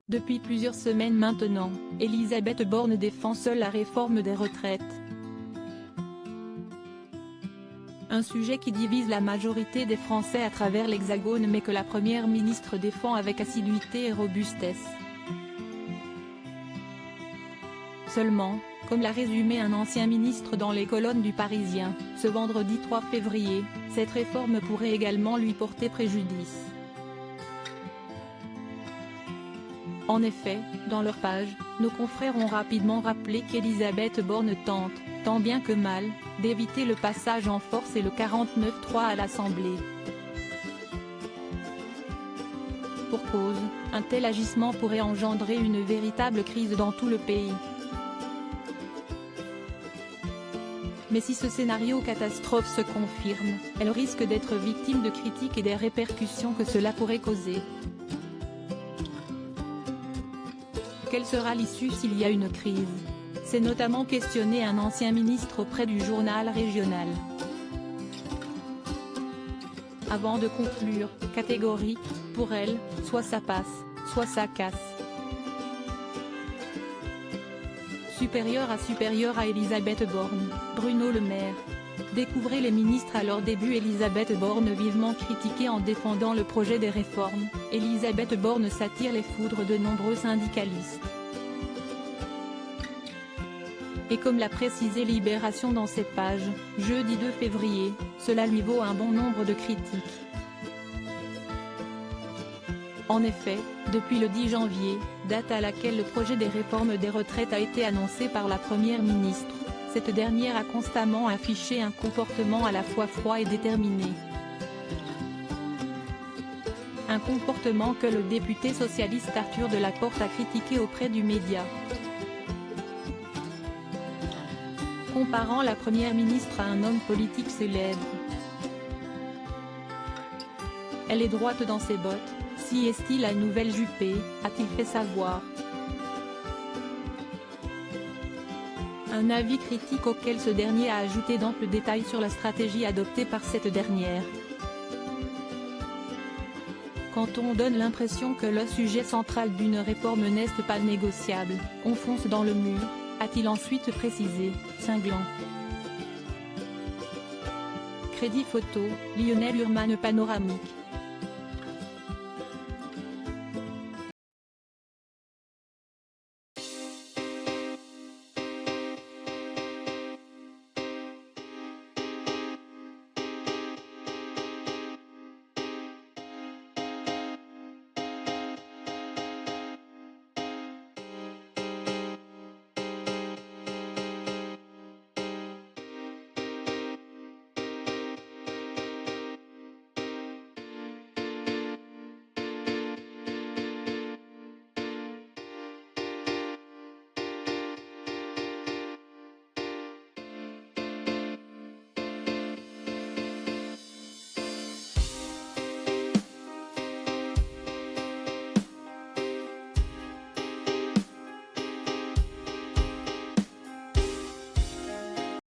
Depuis plusieurs semaines maintenant, Elisabeth Borne défend seule la réforme des retraites. Un sujet qui divise la majorité des Français à travers l'Hexagone mais que la Première ministre défend avec assiduité et robustesse. Seulement, comme l'a résumé un ancien ministre dans les colonnes du Parisien, ce vendredi 3 février, cette réforme pourrait également lui porter préjudice. En effet, dans leur page, nos confrères ont rapidement rappelé qu'Elisabeth Borne tente, tant bien que mal, d'éviter le passage en force et le 49.3 à l'Assemblée. Pour cause, un tel agissement pourrait engendrer une véritable crise dans tout le pays. Mais si ce scénario catastrophe se confirme, elle risque d'être victime de critiques et des répercussions que cela pourrait causer. Quelle sera l'issue s'il y a une crise? C'est notamment questionné un ancien ministre auprès du journal régional. Avant de conclure, catégorique, pour elle, soit ça passe, soit ça casse. Supérieur à Elisabeth Borne, Bruno Le Maire. Découvrez les ministres à leur début. Elisabeth Borne vivement critiquée en défendant le projet des réformes, Elisabeth Borne s'attire les foudres de nombreux syndicalistes. Et comme l'a précisé Libération dans cette page, jeudi 2 février, cela lui vaut un bon nombre de critiques. En effet, depuis le 10 janvier, date à laquelle le projet des réformes des retraites a été annoncé par la Première ministre, cette dernière a constamment affiché un comportement à la fois froid et déterminé. Un comportement que le député socialiste Arthur Delaporte a critiqué auprès du média. Comparant la Première ministre à un homme politique célèbre. Elle est droite dans ses bottes, si est-il la nouvelle Juppé, a-t-il fait savoir. Un avis critique auquel ce dernier a ajouté d'amples détails sur la stratégie adoptée par cette dernière. Quand on donne l'impression que le sujet central d'une réforme n'est pas négociable, on fonce dans le mur, a-t-il ensuite précisé, cinglant. Crédit photo, Lionel Urman panoramique.